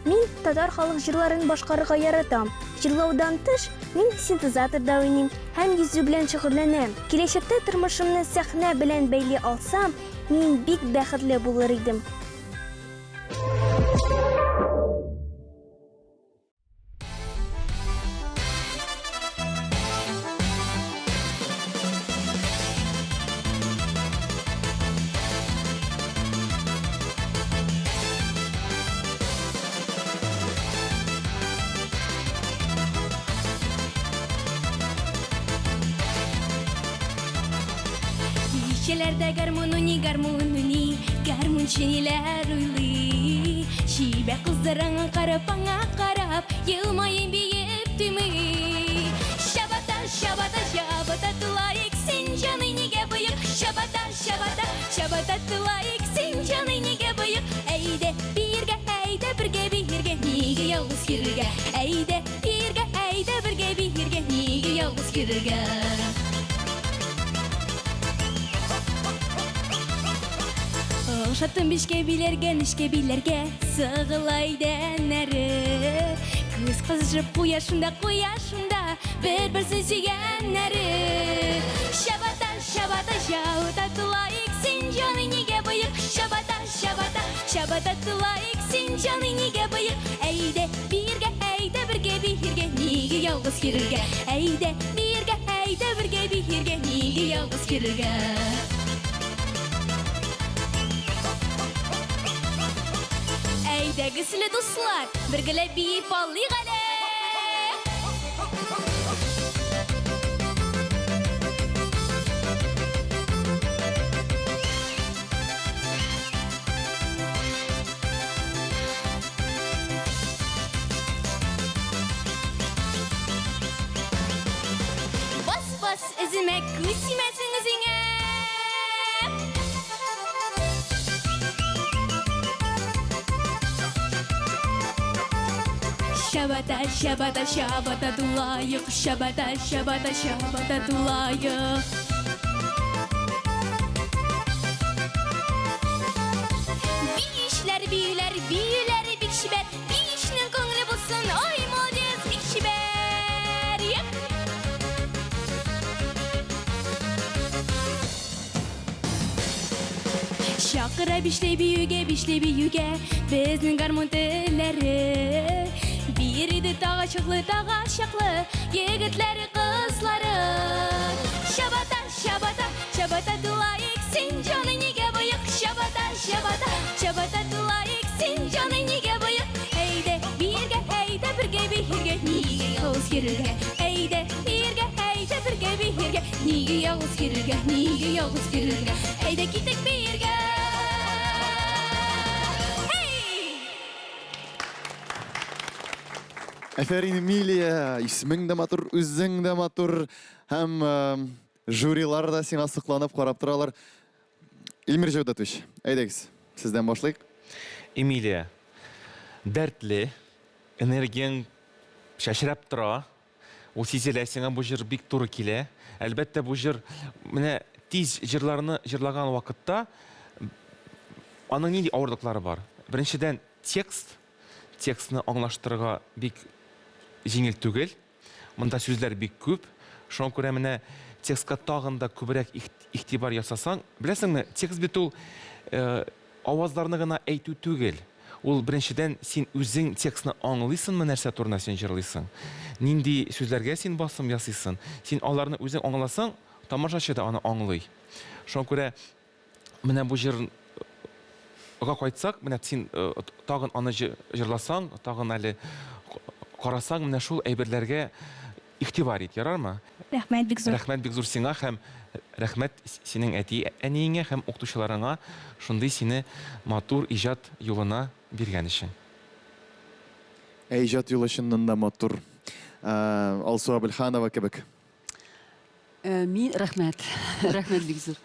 Мин татар халык җырларын башкарырга яратам. Җырлаудан тыш, мин синтезаторда уйныйм һәм йөзү белән шөгыльләнәм. Киләчәктә тормышымны сәхнә белән бәйли алсам, мин бик бәхетле булыр идем. Köşelerde garmonuni garmonuni garmonçiler uyli. Şibe kızların karap bana karap yılmayın biyip tümü. Şabata şabata şabata tılayık sen canı nige bıyık. Şabata şabata şabata tılayık sen canı nige bıyık. Eyde birge eyde birge birge nige yalnız kirge. Eyde birge eyde birge birge nige yalnız kirge. Şatın bişke bilerge nişke bilerge sığılayden nere. Kız kızışıp bu yaşında bir süzügenleri. Şabata şabata şabata tılayık sen canı nige bıyık. Şabata şabata şabata tılayık sen canı nige bıyık. Eyde birge eyde birge birge nige yalnız kirge. Eyde birge eyde birge birge nige yalnız kirge. Eyde güçlü dostlar, birgele bir ballı gale. Bas bas izime, küsmesin izine. Şabata şabata şabata dulayık. Şabata şabata şabata dulayık. Büyüler bikşiber. Büyüşünün konuğu bulsun. Oy modez bikşiber. Şakıra bişle büyüge biznin garmon telleri. Biridi dağa şıklı yigitleri kızları. Şabata şabata şabata dulayık sen canı nige bıyık. Şabata şabata şabata dulayık sen canı nige bıyık. Eyde birge eyde birge birge nige yağız kirge. Eyde birge eyde birge birge nige yağız kirge. Nige yağız kirge. Eyde gittik birge. Aferin Emilия, isming de matur, üzüng de matur. Hem jüriler da seni sıklanıp karap turalar. İlmir Cevdetович, aydegiz. Sizden başlayık. Эмилия, дәртле, энергияң шашырап тора. Ул сизелә, сиңа бу җыр бик туры килә. Әлбәттә, бу җыр менә тиз җырларны җырлаган вакытта аның нинди авырлыклары бар. Беренчедән, текстны аңлаштырырга бик җиңел түгел. Монда сүзләр бик күп. Шуңа күрә менә текстка тагын да күбрәк игътибар ясасаң, беләсеңме, текст бит ул авазларны гына әйтү түгел. Ул беренчедән син үзең текстны аңлыйсыңмы, нәрсә турында син җырлыйсың? Нинди сүзләргә син басым ясыйсың? Син аларны үзең аңласаң, тамашачы да аны аңлый. Шуңа күрә менә бу җырга кайтсак, менә син тагын аны җырласаң, тагын әле карасаң, менә шул әйберләргә игътибар ит, ярармы? Рәхмәт бик зур. Рәхмәт бик зур сиңа һәм рәхмәт синең әниеңә һәм укытучыларыңа шундый сине матур иҗат юлына биргән өчен. İcat yolu şundan da matur. Алсу Абелханова кебек. Мин рәхмәт. Рәхмәт бик зур.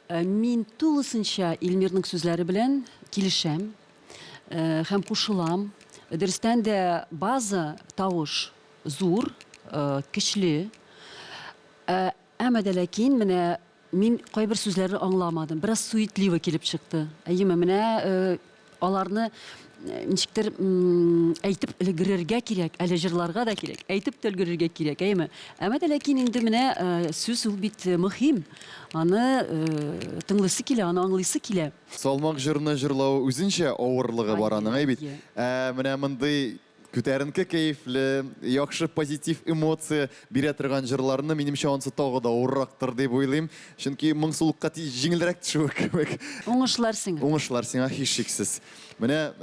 Мин тулысынча Илмирның сүзләре белән килешәм һәм кушылам. Дөрестән дә база тавыш зур, көчле. Әмма дә ләкин менә мин кайбер сүзләрне аңламадым. Бераз суетливо килеп чыкты. Әйеме, менә аларны ничектер әйтеп өлгерергә кирәк, әле җырларга да кирәк, әйтеп тә өлгерергә кирәк, әйеме. Әмма дә ләкин инде менә сүз ул бит мөһим. Аны тыңлыйсы килә, аны аңлыйсы килә. Салмак җырны җырлау үзенчә авырлыгы бар аның, әй бит. Менә мондый күтәренке кәефле, яхшы позитив эмоция бирә торган җырларны минемчә анысы тагы да авыррактыр дип уйлыйм. Чөнки моңсулыкка җиңелрәк төшү кебек. Уңышлар сиңа. Уңышлар сиңа һичшиксез. Менә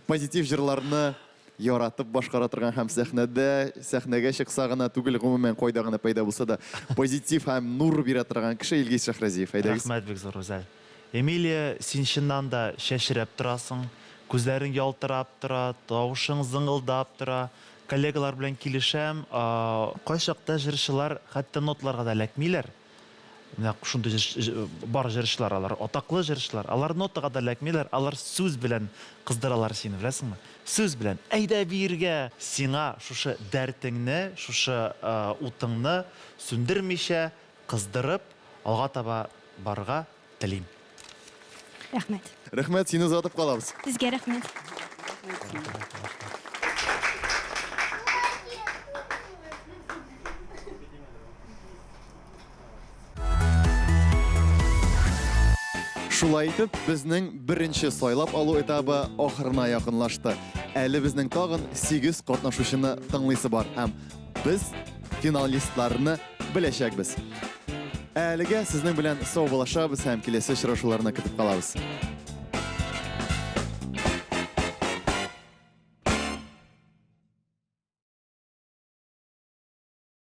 позитив җырларны яратып башкара торган һәм сәхнәгә чыкса гына түгел, гомумән кайда гына пайда булса да позитив һәм нур бирә торган кеше Илгиз Шәһрәзиев. Әйдәгез. Рәхмәт бик зур үзәл. Эмилия, син чыннан да шәшерәп торасың, күзләрең ялтырап тора, тавышың зыңгылдап тора. Коллегалар белән килешәм, кай чакта җырчылар хәтта нотларга да эләкмиләр. Менә шундый бар җырчылар, алар атаклы җырчылар, алар нотага да эләкмиләр, алар сүз белән кыздыралар сине, беләсеңме? Сүз белән әйдә биргә, сиңа шушы дәртеңне, шушы утыңны сүндермичә кыздырып, алга таба барга телим. Рәхмәт. Рәхмәт, сине озатып калабыз. Сезгә рәхмәт. Шулай итеп, безнең беренче сайлап алу этабы ахырына якынлашты. Әле безнең тагын 8 катнашучыны тыңлыйсы бар һәм без финалистларны беләчәкбез. Әлегә сезнең белән сау булашабыз һәм киләсе очрашуларны көтеп калабыз.